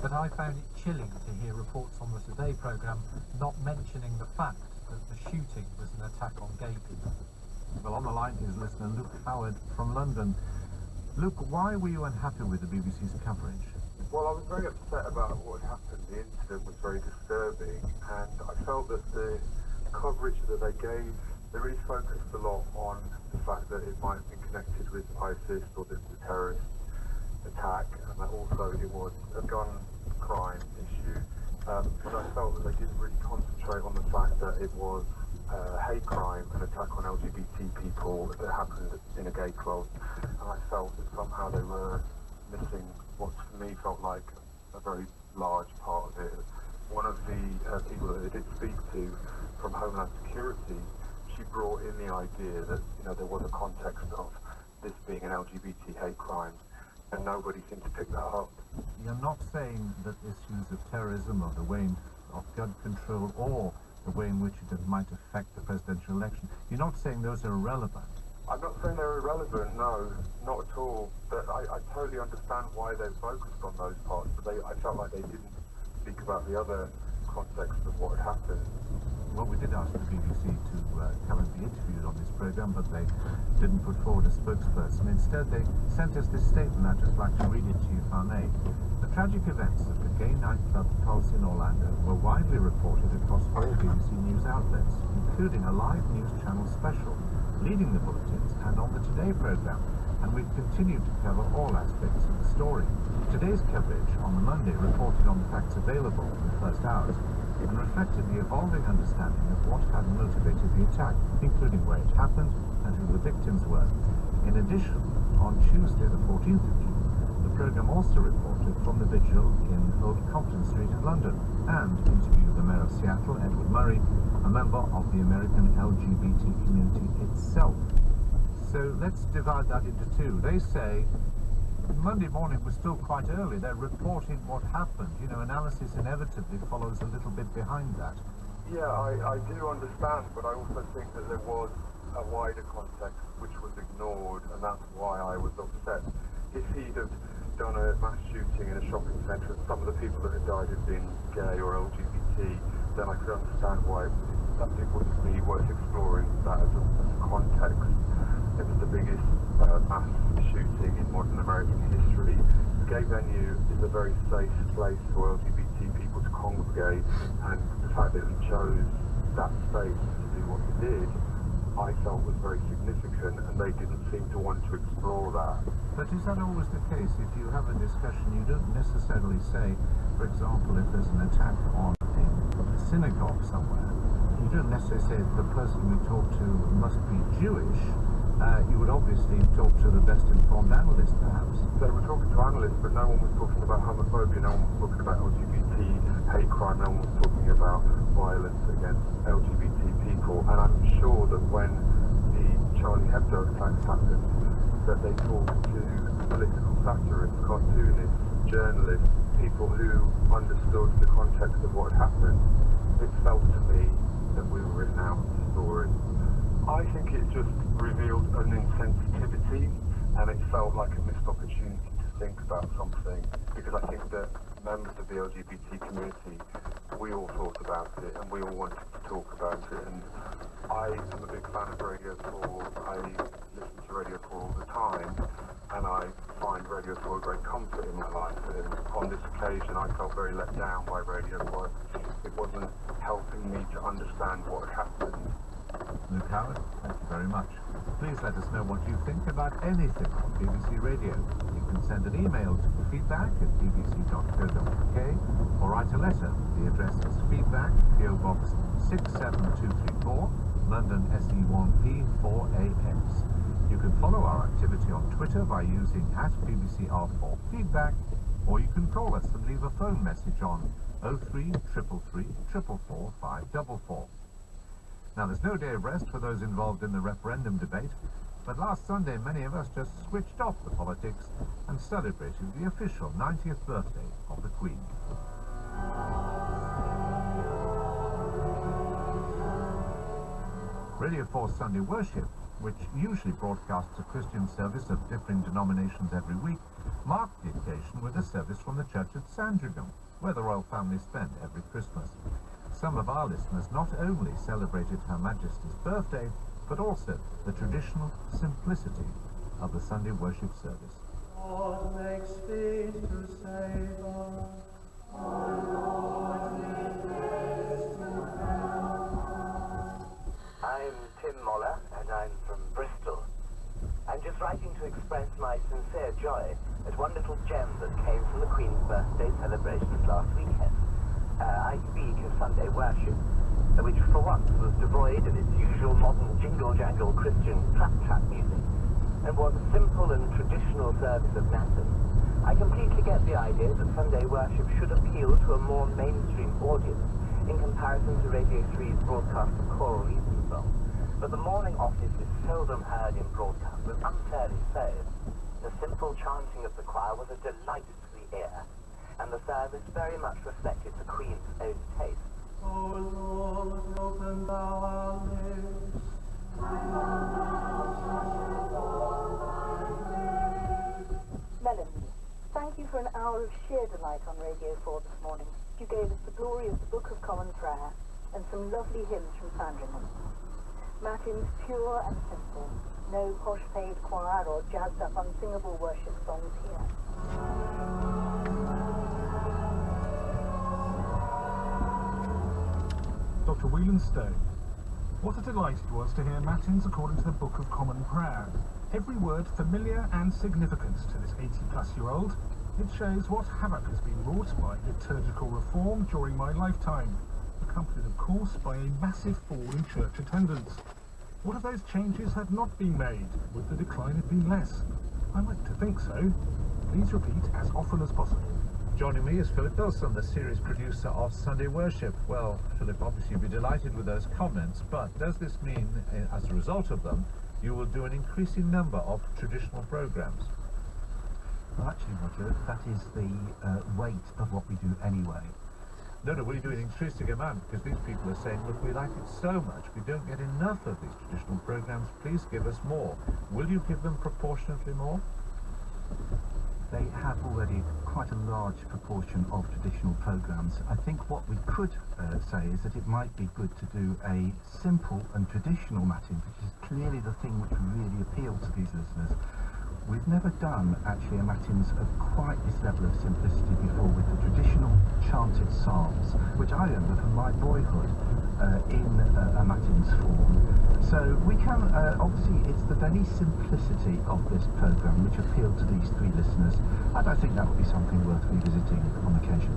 But I found it chilling to hear reports on the Today programme not mentioning the fact that the shooting was an attack on gay people. Well, on the line is listener Luke Howard from London. Luke, why were you unhappy with the BBC's coverage? Well, I was very upset about what had happened. The incident was very disturbing, and I felt that the coverage that they gave, they really focused a lot on the fact that it might have been connected with ISIS or the terrorist attack, and that also it was a gun crime issue. But I felt that they didn't really concentrate on the fact that it was a hate crime, an attack on LGBT people that happened in a gay club, and I felt that somehow they were missing what to me felt like a very large part of it. One of the people that they did speak to from Homeland Security, she brought in the idea that there was a context of this being an LGBT hate crime, and nobody seemed to pick that up. You're not saying that issues of terrorism or the way of gun control or the way in which it might affect the presidential election, you're not saying those are irrelevant? I'm not saying they're irrelevant, no, not at all. But I totally understand why they're focused on those parts, but I felt like they didn't speak about the other context of what had happened. Well, we did ask the BBC to come and be interviewed on this programme, but they didn't put forward a spokesperson. Instead, they sent us this statement. I'd just like to read it to you, if I may. The tragic events at the gay nightclub Pulse in Orlando were widely reported across all BBC news outlets, including a live news channel special, leading the bulletins and on the Today programme, and we've continued to cover all aspects of the story. Today's coverage on the Monday reported on the facts available in the first hours and reflected the evolving understanding of what had motivated the attack, including where it happened and who the victims were. In addition, on Tuesday the 14th of June, the programme also reported from the vigil in Old Compton Street in London and interviewed the Mayor of Seattle, Edward Murray, a member of the American LGBT community itself. So let's divide that into two. They say Monday morning was still quite early. They're reporting what happened. Analysis inevitably follows a little bit behind that. Yeah, I do understand, but I also think that there was a wider context which was ignored, and that's why I was upset. If he'd have done a mass shooting in a shopping centre and some of the people that had died had been gay or LGBT, then I could understand why it wouldn't be worth exploring that as a context. It was the biggest mass shooting in modern American history. The gay venue is a very safe place for LGBT people to congregate, and the fact that he chose that space to do what he did, I felt was very significant, and they didn't seem to want to explore that. But is that always the case? If you have a discussion, you don't necessarily say, for example, if there's an attack on a synagogue somewhere, you don't necessarily say the person we talk to must be Jewish. You would obviously talk to the best informed analyst, perhaps. They were talking to analysts, but no one was talking about homophobia, no one was talking about LGBT hate crime, no one was talking about violence against LGBT people. And I'm sure that when the Charlie Hebdo attacks happened, that they talked to political satirists, cartoonists, journalists, people who understood the context of what had happened. It felt to me that we were in out the story. I think it just revealed an insensitivity, and it felt like a missed opportunity to think about something, because I think that members of the LGBT community, we all thought about it and we all wanted to talk about it, and I am a big fan of Radio 4. I listen to Radio 4 all the time, and I find Radio 4 a great comfort in my life, and on this occasion I felt very let down by Radio 4. It wasn't helping me to understand what had happened. Luke Howard, thank you very much. Please let us know what you think about anything on BBC Radio. You can send an email to feedback@bbc.co.uk or write a letter. The address is feedback, PO Box 67234, London SE1P 4AX. You can follow our activity on Twitter by using @BBCR4Feedback, or you can call us and leave a phone message on 03333 444 544. Now, there's no day of rest for those involved in the referendum debate, but last Sunday many of us just switched off the politics and celebrated the official 90th birthday of the Queen. Radio 4 Sunday Worship, which usually broadcasts a Christian service of differing denominations every week, marked the occasion with a service from the church at Sandringham, where the royal family spend every Christmas. Some of our listeners not only celebrated Her Majesty's birthday, but also the traditional simplicity of the Sunday worship service. God makes speed to save us. I'm Tim Moller, and I'm from Bristol. I'm just writing to express my sincere joy at one little gem that came from the Queen's birthday celebrations last weekend. I speak of Sunday worship, which for once was devoid of its usual modern jingle-jangle Christian clap-trap music, and was a simple and traditional service of Matins. I completely get the idea that Sunday worship should appeal to a more mainstream audience in comparison to Radio 3's broadcast of choral evensong, but the morning office is seldom heard in broadcast, was unfairly so. The simple chanting of the choir was a delight to the ear, and the service very much reflected the Queen's own taste. O Lord, open thou our lips. Melanie, thank you for an hour of sheer delight on Radio 4 this morning. You gave us the glory of the Book of Common Prayer and some lovely hymns from Sandringham. Matins pure and simple. No posh paid choir or jazzed up unsingable worship songs here. Dr. Whelan Stone. What a delight it was to hear Matins according to the Book of Common Prayer. Every word familiar and significant to this 80-plus-year-old. It shows what havoc has been wrought by liturgical reform during my lifetime, accompanied of course by a massive fall in church attendance. What if those changes had not been made? Would the decline have been less? I like to think so. Please repeat as often as possible. Joining me is Philip Bilson, the series producer of Sunday Worship. Well, Philip, obviously you'll be delighted with those comments, but does this mean, as a result of them, you will do an increasing number of traditional programmes? Well, actually, Roger, that is the weight of what we do anyway. No, will you do an increasing amount? Because these people are saying, look, we like it so much, we don't get enough of these traditional programmes, please give us more. Will you give them proportionately more? They have already quite a large proportion of traditional programmes. I think what we could say is that it might be good to do a simple and traditional Matins, which is clearly the thing which really appeals to these listeners. We've never done actually a Matins of quite this level of simplicity before, with the traditional chanted psalms, which I remember from my boyhood in a Matins form. So we can, obviously it's the very simplicity of this programme which appealed to these three listeners, and I think that would be something worth revisiting on occasion.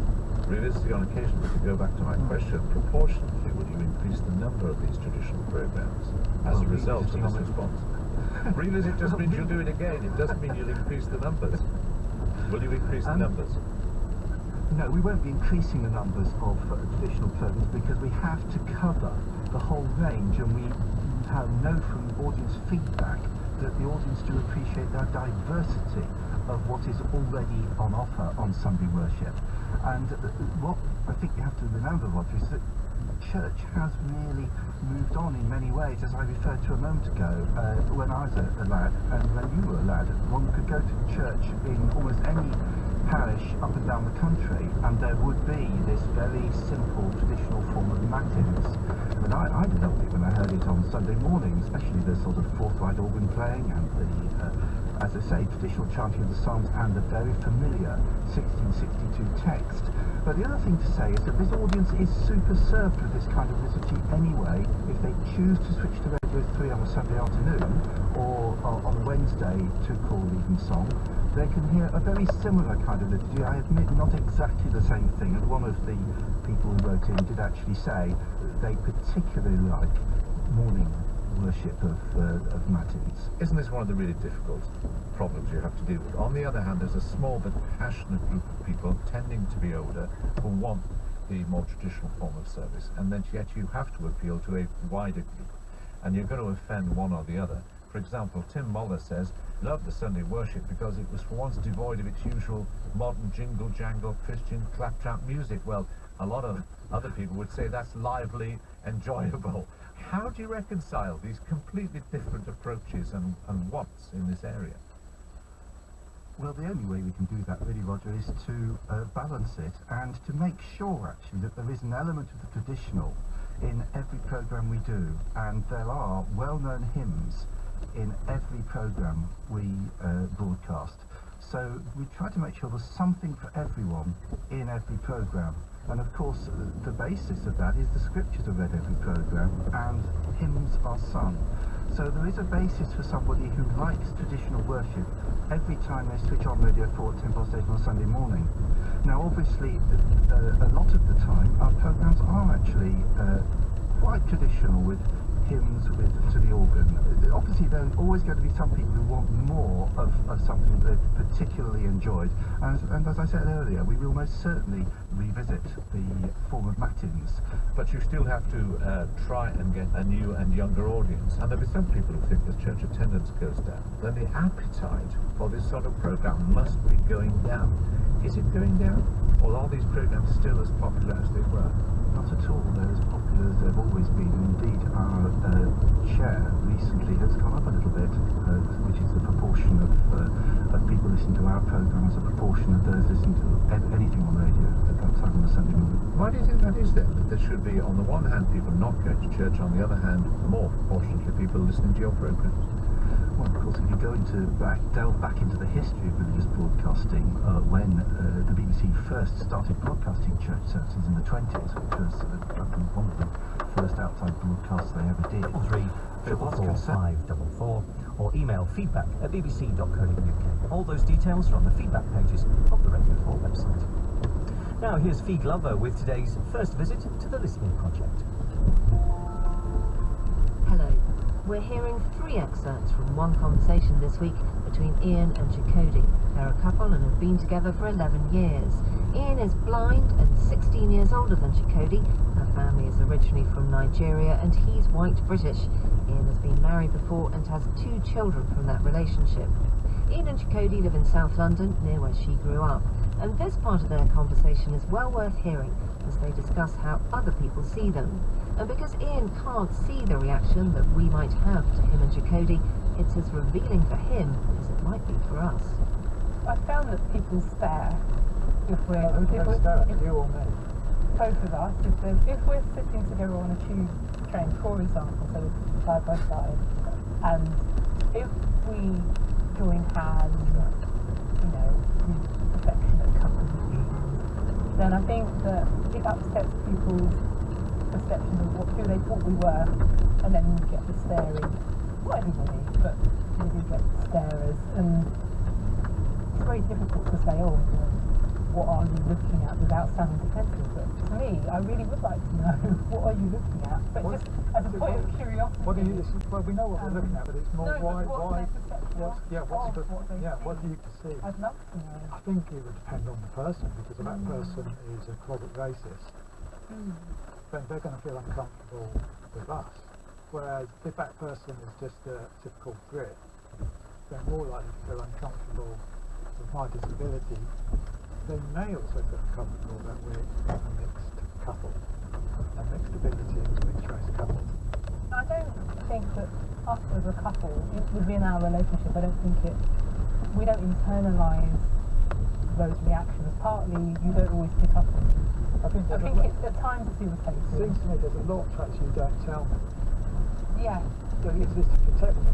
Revisiting on occasion, but to go back to my question, proportionately will you increase the number of these traditional programmes as a result of this response? Revisit just means you'll do it again, it doesn't mean you'll increase the numbers. Will you increase the numbers? No, we won't be increasing the numbers of traditional programmes because we have to cover the whole range, and we know from audience feedback that the audience do appreciate the diversity of what is already on offer on Sunday worship. And what I think you have to remember, Roger, is that church has really moved on in many ways, as I referred to a moment ago. When I was a lad, and when you were a lad, one could go to church in almost any parish up and down the country, and there would be this very simple traditional form of Matins. And I loved it when I heard it on Sunday morning, especially the sort of forthright organ playing and the, as I say, traditional chanting of the Psalms and the very familiar 1662 text. But the other thing to say is that this audience is super served with this kind of liturgy anyway. If they choose to switch to Radio 3 on a Sunday afternoon or on a Wednesday to call evensong, they can hear a very similar kind of liturgy. I admit not exactly the same thing, and one of the people who wrote in did actually say they particularly like morning worship of Matins. Isn't this one of the really difficult problems you have to deal with? On the other hand, there's a small but passionate group of people, tending to be older, who want the more traditional form of service, and then yet you have to appeal to a wider group, and you're going to offend one or the other. For example, Tim Moller says, love the Sunday worship because it was for once devoid of its usual modern jingle-jangle Christian claptrap music. Well, a lot of other people would say that's lively, enjoyable. How do you reconcile these completely different approaches and wants in this area? Well, the only way we can do that really, Roger, is to balance it and to make sure actually that there is an element of the traditional in every programme we do, and there are well-known hymns in every programme we broadcast. So we try to make sure there's something for everyone in every programme. And of course, the basis of that is the scriptures are read every programme and hymns are sung. So there is a basis for somebody who likes traditional worship every time they switch on Radio 4 at 10 past 8 on Sunday morning. Now obviously, a lot of the time our programmes are actually quite traditional, with hymns to the organ. Obviously there are always going to be some people who want more of something that they've particularly enjoyed, and as I said earlier, we will most certainly revisit the form of matins. But you still have to try and get a new and younger audience. And there'll be some people who think as church attendance goes down, then the appetite for this sort of programme must be going down. Is it going down? Or are these programmes still as popular as they were? Not at all. They're as popular as they've always been. Indeed, our share recently has gone up a little bit, which is the proportion of people listening to our programme as a proportion of those listening to anything on radio at that time on a Sunday morning. Why do you think that is then? That there should be, on the one hand, people not going to church, on the other hand, more proportionately people listening to your programmes? Well, of course, if you go delve back into the history of religious broadcasting, when the BBC first started broadcasting church services in the 20s, which was one of the first outside broadcasts they ever did. 3444544 or email feedback@bbc.co.uk. All those details are on the feedback pages of the Radio 4 website. Now here's Fee Glover with today's first visit to the Listening Project. Hello. We're hearing 3 excerpts from one conversation this week between Ian and Chakoti. They're a couple and have been together for 11 years. Ian is blind and 16 years older than Chakoti. Her family is originally from Nigeria and he's white British. Ian has been married before and has 2 children from that relationship. Ian and Chakoti live in South London, near where she grew up. And this part of their conversation is well worth hearing as they discuss how other people see them. And because Ian can't see the reaction that we might have to him and Chakoti, it's as revealing for him as it might be for us. I found that people stare if we're... you or me? Both of us. If we're sitting together on a tube train, for example, so we're side by side, and if we join hands, affectionate couple, then I think that it upsets people's perception of who they thought we were, and then you get the staring. Not everybody, but you do get starers, and it's very difficult to say, what are you looking at, without sounding defensive. But to me, I really would like to know what are you looking at, but just as a point of curiosity. Well, we know what we're looking at, but it's more why. What do you perceive? I'd love to know. I think it would depend on the person, because if that person is a closet racist, then they're going to feel uncomfortable with us. Whereas if that person is just a typical Brit, they're more likely to feel uncomfortable with my disability. They may also feel uncomfortable that we're a mixed couple, a mixed ability and a mixed race couple. I don't think that us as a couple, within our relationship, we don't internalise those reactions. Partly, you don't always pick up on them. I think at times it's irritating. It seems to me there's a lot of facts you don't tell me. Yeah. So it's just to protect me.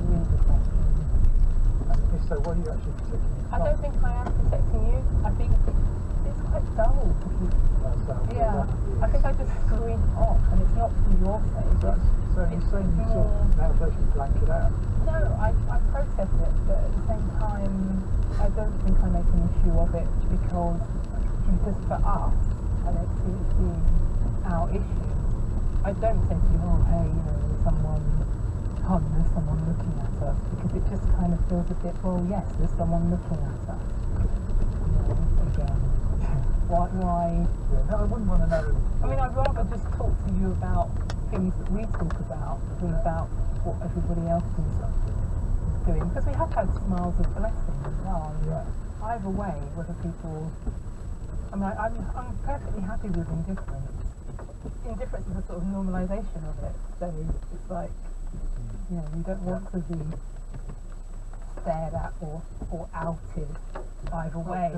Really good question. And if so, what are you actually protecting me from? I don't think I am protecting you. I think it's quite dull to keep... I think I just screen off, and it's not for your sake. So you're saying you sort of now basically blank it out? No, I process it, but at the same time, I don't think I make an issue of it because for us, I don't see it being our issue. I don't say to you, there's someone looking at us, because it just kind of feels a bit, yes, there's someone looking at us. Again. Why? Yeah, no, I wouldn't want to know. I mean, I'd rather just talk to you about things that we talk about than about what everybody else is doing. Because we have had smiles of blessing as well. Either way, whether people... I mean, I'm perfectly happy with indifference. Indifference is a sort of normalisation of it. So it's like, you don't want to be stared at or outed either way,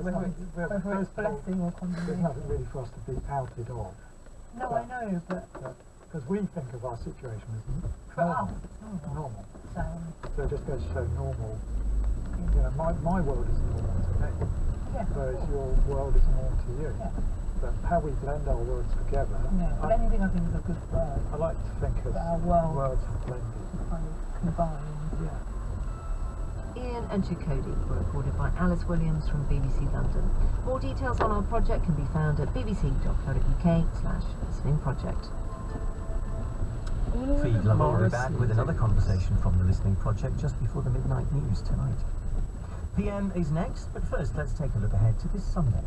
whether it's blessing or There's condemnation. nothing really for us to be outed of. No, I know, but Because we think of our situation as for normal. us, it's normal. Normal. So, So it just goes to show normal. You know, my world is normal to me, yeah. whereas your world is normal to you. Yeah. But how we blend our worlds together, Yeah, but anything I think is a good word. I like to think of That our world worlds are blended. kind of combined. Yeah. Ian and Chakotay were recorded by Alice Williams from BBC London. More details on our project can be found at bbc.co.uk/listening project. Feed Lover will be back with another conversation from the Listening Project just before the midnight news tonight. PM is next, but first let's take a look ahead to this Sunday.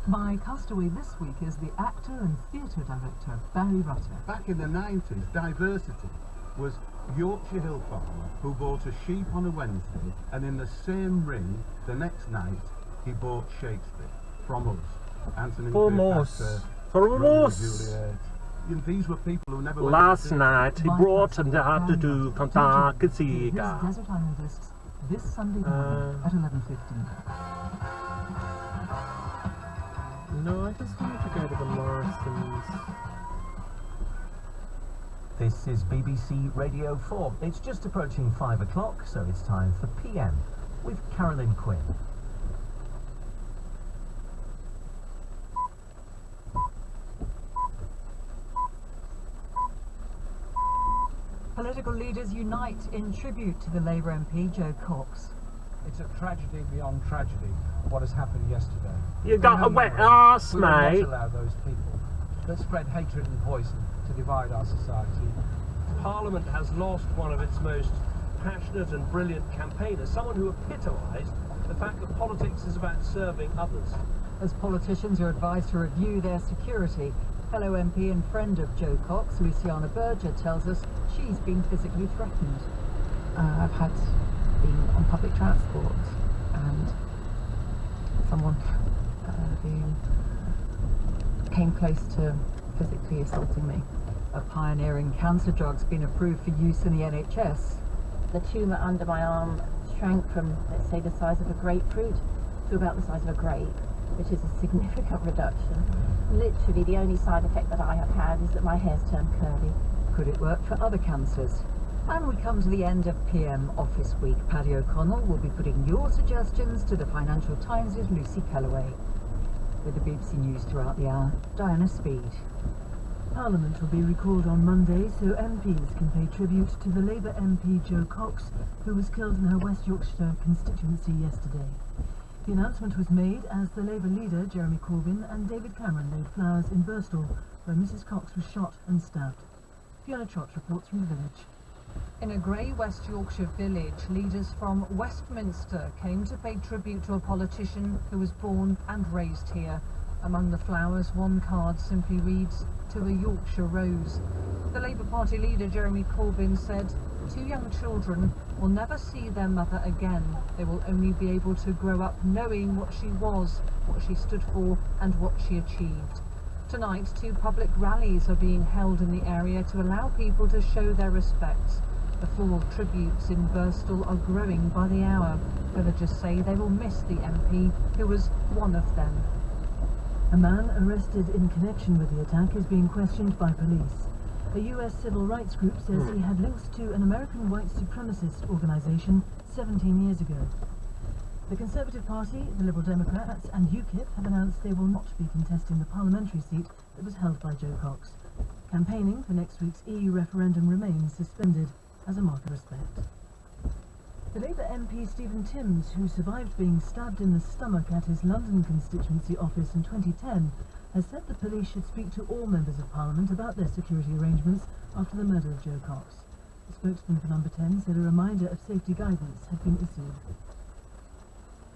My castaway this week is the actor and theatre director Barry Rutter. Back in the 90s, diversity was Yorkshire Hill farmer who bought a sheep on a Wednesday, and in the same ring the next night he bought Shakespeare from us. Anthony Cleopatra, Romeo and Juliet. You know, these were people who never Last night he brought and had to do contact His Desert Island Discs this Sunday morning at 11:15. No, I just wanted to go to the Morrisons. This is BBC Radio 4. It's just approaching 5 o'clock, so it's time for PM with Carolyn Quinn. Political leaders unite in tribute to the Labour MP Joe Cox. It's a tragedy beyond tragedy, what has happened yesterday. You got a wet arse, we will mate. not allow those people that spread hatred and poison to divide our society. Parliament has lost one of its most passionate and brilliant campaigners, someone who epitomised the fact that politics is about serving others. As politicians are advised to review their security, fellow MP and friend of Joe Cox, Luciana Berger, tells us she's been physically threatened. I've had been on public transport and someone who came close to physically assaulting me. A pioneering cancer drug's been approved for use in the NHS. The tumour under my arm shrank from, let's say, the size of a grapefruit to about the size of a grape, which is a significant reduction. Literally, the only side effect that I have had is that my hair's turned curly. Could it work for other cancers? And we come to the end of PM Office Week. Paddy O'Connell will be putting your suggestions to the Financial Times' Lucy Kellaway. With the BBC News throughout the hour, Diana Speed. Parliament will be recalled on Monday so MPs can pay tribute to the Labour MP Jo Cox, who was killed in her West Yorkshire constituency yesterday. The announcement was made as the Labour leader, Jeremy Corbyn, and David Cameron laid flowers in Birstall, where Mrs Cox was shot and stabbed. Fiona Trott reports from the village. In a grey West Yorkshire village, leaders from Westminster came to pay tribute to a politician who was born and raised here. Among the flowers, one card simply reads, "To a Yorkshire Rose." The Labour Party leader, Jeremy Corbyn, said, "Two young children will never see their mother again. They will only be able to grow up knowing what she was, what she stood for, and what she achieved." Tonight, 2 public rallies are being held in the area to allow people to show their respects. The floral tributes in Birstall are growing by the hour. Villagers say they will miss the MP, who was one of them. A man arrested in connection with the attack is being questioned by police. A US civil rights group says he had links to an American white supremacist organisation 17 years ago. The Conservative Party, the Liberal Democrats and UKIP have announced they will not be contesting the parliamentary seat that was held by Jo Cox. Campaigning for next week's EU referendum remains suspended as a mark of respect. The Labour MP Stephen Timms, who survived being stabbed in the stomach at his London constituency office in 2010, has said the police should speak to all members of Parliament about their security arrangements after the murder of Jo Cox. The spokesman for Number 10 said a reminder of safety guidance had been issued.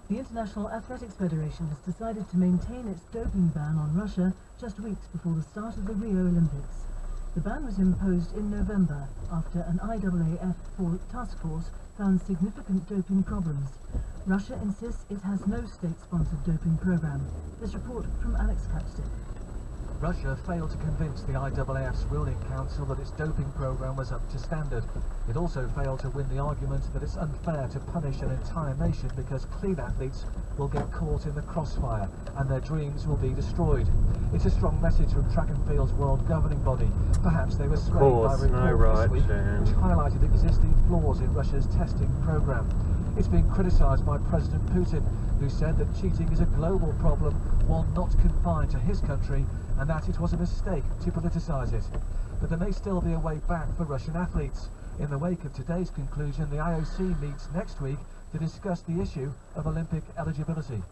The International Athletics Federation has decided to maintain its doping ban on Russia just weeks before the start of the Rio Olympics. The ban was imposed in November after an IAAF task force found significant doping problems. Russia insists it has no state-sponsored doping program. This report from Alex Capstick. Russia failed to convince the IAAF's ruling council that its doping program was up to standard. It also failed to win the argument that it's unfair to punish an entire nation because clean athletes will get caught in the crossfire and their dreams will be destroyed. It's a strong message from Track and Field's world governing body. Perhaps they were swayed by a report this week which highlighted existing flaws in Russia's testing program. It's been criticised by President Putin, who said that cheating is a global problem, one not confined to his country, and that it was a mistake to politicise it. But there may still be a way back for Russian athletes. In the wake of today's conclusion, the IOC meets next week to discuss the issue of Olympic eligibility.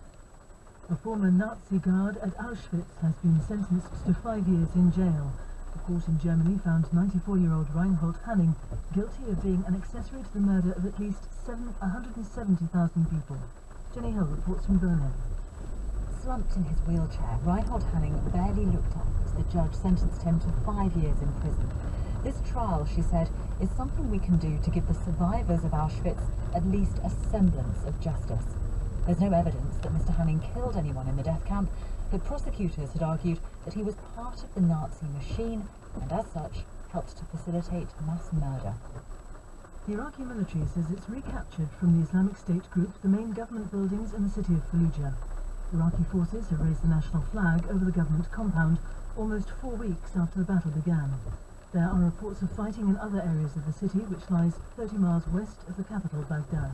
A former Nazi guard at Auschwitz has been sentenced to 5 years in jail. A court in Germany found 94-year-old Reinhold Hanning guilty of being an accessory to the murder of at least 170,000 people. Jenny Hill reports from Berlin. Slumped in his wheelchair, Reinhold Hanning barely looked up as the judge sentenced him to 5 years in prison. This trial, she said, is something we can do to give the survivors of Auschwitz at least a semblance of justice. There's no evidence that Mr. Hanning killed anyone in the death camp, but prosecutors had argued that he was part of the Nazi machine and as such helped to facilitate mass murder. The Iraqi military says it's recaptured from the Islamic State group the main government buildings in the city of Fallujah. Iraqi forces have raised the national flag over the government compound almost 4 weeks after the battle began. There are reports of fighting in other areas of the city, which lies 30 miles west of the capital, Baghdad.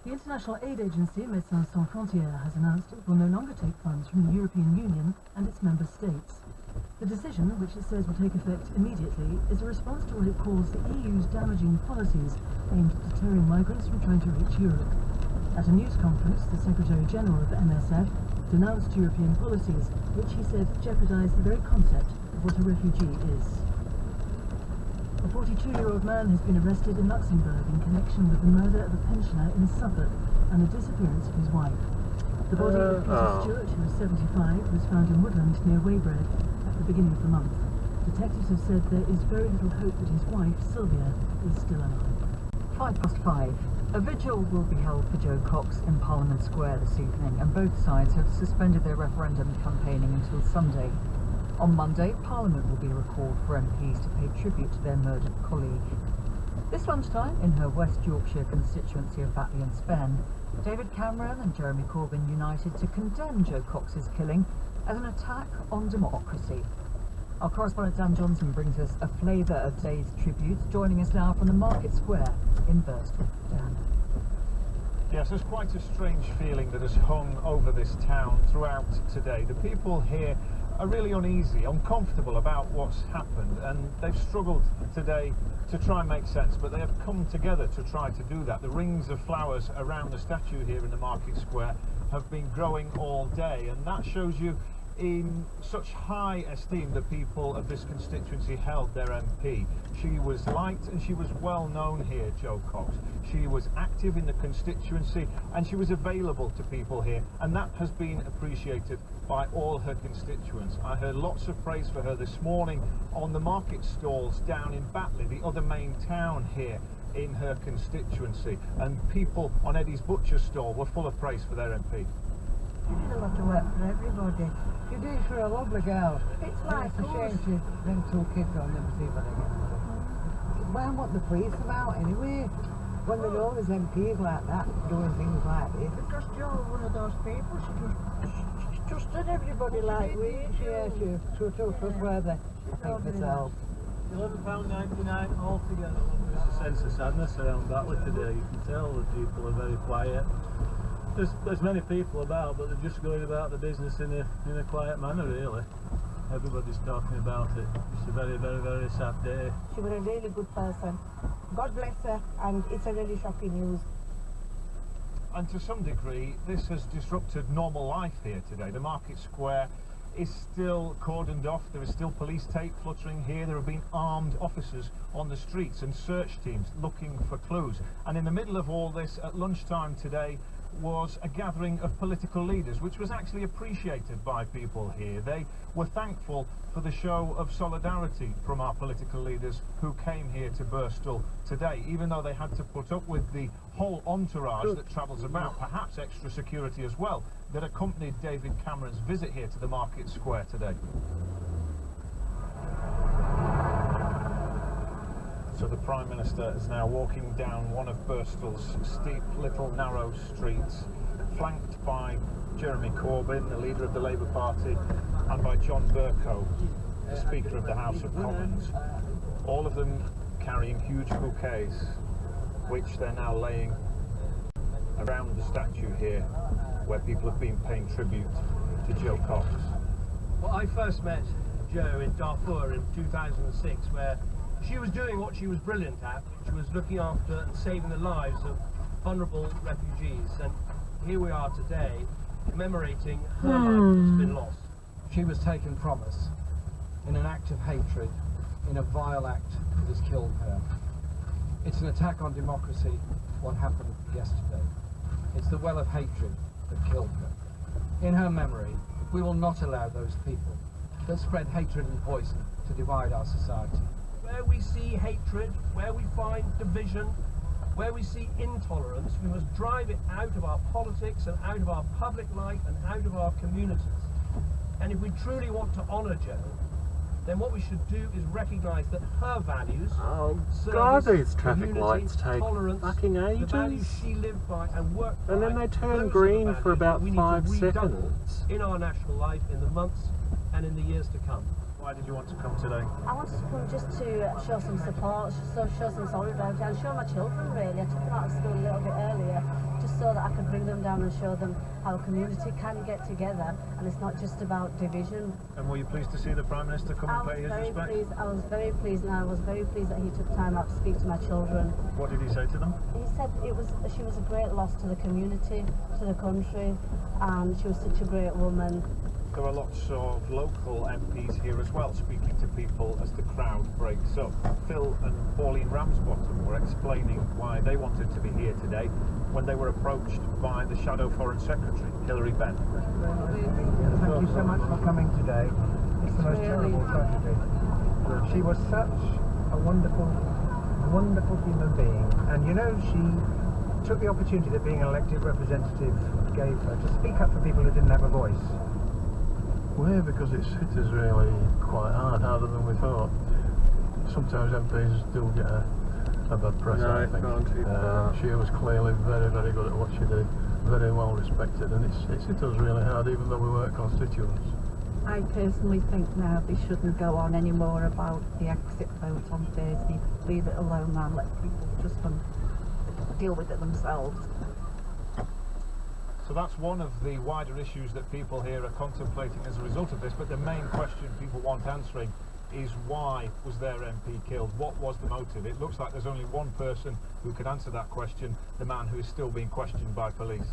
The international aid agency Médecins Sans Frontières has announced it will no longer take funds from the European Union and its member states. The decision, which it says will take effect immediately, is a response to what it calls the EU's damaging policies aimed at deterring migrants from trying to reach Europe. At a news conference, the Secretary-General of MSF denounced European policies, which he said jeopardise the very concept of what a refugee is. A 42-year-old man has been arrested in Luxembourg in connection with the murder of a pensioner in Suffolk and the disappearance of his wife. The body of Peter Stewart, who was 75, was found in woodland near Weybred at the beginning of the month. Detectives have said there is very little hope that his wife, Sylvia, is still alive. 5:05. A vigil will be held for Joe Cox in Parliament Square this evening, and both sides have suspended their referendum campaigning until Sunday. On Monday, Parliament will be recalled for MPs to pay tribute to their murdered colleague. This lunchtime, in her West Yorkshire constituency of Batley and Spen, David Cameron and Jeremy Corbyn united to condemn Joe Cox's killing as an attack on democracy. Our correspondent Dan Johnson brings us a flavour of today's tributes, joining us now from the Market Square in Burstall. Dan. Yes, there's quite a strange feeling that has hung over this town throughout today. The people here are really uneasy, uncomfortable about what's happened, and they've struggled today to try and make sense, but they have come together to try to do that. The rings of flowers around the statue here in the Market Square have been growing all day, and that shows you in such high esteem the people of this constituency held their MP. She was liked and she was well known here, Jo Cox. She was active in the constituency and she was available to people here, and that has been appreciated by all her constituents. I heard lots of praise for her this morning on the market stalls down in Batley, the other main town here in her constituency, and people on Eddie's Butcher stall were full of praise for their MP. She did a lot of work for everybody. She did it for a lovely girl. It's like a shame to them two kids on never see what they get. Well, what the police about anyway? When they know there's MPs like that doing things like this. Because Joe was one of those people. She trusted everybody like we. She was so trustworthy. I think herself. £11.99 altogether. There's a sense of sadness around Batley today. You can tell the people are very quiet. There's many people about, but they're just going about the business in a quiet manner, really. Everybody's talking about it. It's a very, very, very sad day. She was a really good person. God bless her, and it's a really shocking news. And to some degree, this has disrupted normal life here today. The Market Square is still cordoned off. There is still police tape fluttering here. There have been armed officers on the streets and search teams looking for clues. And in the middle of all this, at lunchtime today, was a gathering of political leaders, which was actually appreciated by people here. They were thankful for the show of solidarity from our political leaders who came here to Birstall today, even though they had to put up with the whole entourage that travels about, perhaps extra security as well, that accompanied David Cameron's visit here to the Market Square today. So the Prime Minister is now walking down one of Birstall's steep little narrow streets, flanked by Jeremy Corbyn, the leader of the Labour Party, and by John Bercow, the Speaker of the House of Commons, all of them carrying huge bouquets, which they're now laying around the statue here, where people have been paying tribute to Jo Cox. Well, I first met Jo in Darfur in 2006, where she was doing what she was brilliant at, which was looking after and saving the lives of vulnerable refugees. And here we are today, commemorating her life that's been lost. She was taken from us in an act of hatred, in a vile act that has killed her. It's an attack on democracy, what happened yesterday. It's the well of hatred that killed her. In her memory, we will not allow those people that spread hatred and poison to divide our society. Where we see hatred, where we find division, where we see intolerance, we must drive it out of our politics and out of our public life and out of our communities. And if we truly want to honour Jo, then what we should do is recognise that her values, God, service, these traffic community, lights take tolerance, fucking the values ages. she lived by and worked by, And then they turn those are green the for values about that we 5 need to redouble seconds. in our national life in the months and in the years to come. Why did you want to come today? I wanted to come just to show some support, show some solidarity, and show my children really. I took them out of school a little bit earlier, just so that I could bring them down and show them how a community can get together, and it's not just about division. And were you pleased to see the Prime Minister come and pay his respects? I was very pleased, and I was very pleased that he took time out to speak to my children. What did he say to them? He said she was a great loss to the community, to the country, and she was such a great woman. There are lots of local MPs here as well, speaking to people as the crowd breaks up. Phil and Pauline Ramsbottom were explaining why they wanted to be here today when they were approached by the Shadow Foreign Secretary, Hilary Benn. Thank you so much for coming today. It's the most terrible tragedy. She was such a wonderful, wonderful human being, and you know, she took the opportunity that being an elected representative gave her to speak up for people who didn't have a voice. Well, yeah, because it's hit us really quite hard, harder than we thought. Sometimes MPs do get a bad press, I think. She was clearly very, very good at what she did, very well respected, and it's hit us really hard, even though we weren't constituents. I personally think now they shouldn't go on anymore about the exit vote on Thursday. Leave it alone now, let people just deal with it themselves. So that's one of the wider issues that people here are contemplating as a result of this, but the main question people want answering is why was their MP killed? What was the motive? It looks like there's only one person who could answer that question, the man who is still being questioned by police.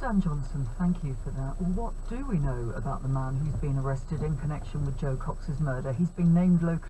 Dan Johnson, thank you for that. Well, what do we know about the man who's been arrested in connection with Jo Cox's murder? He's been named local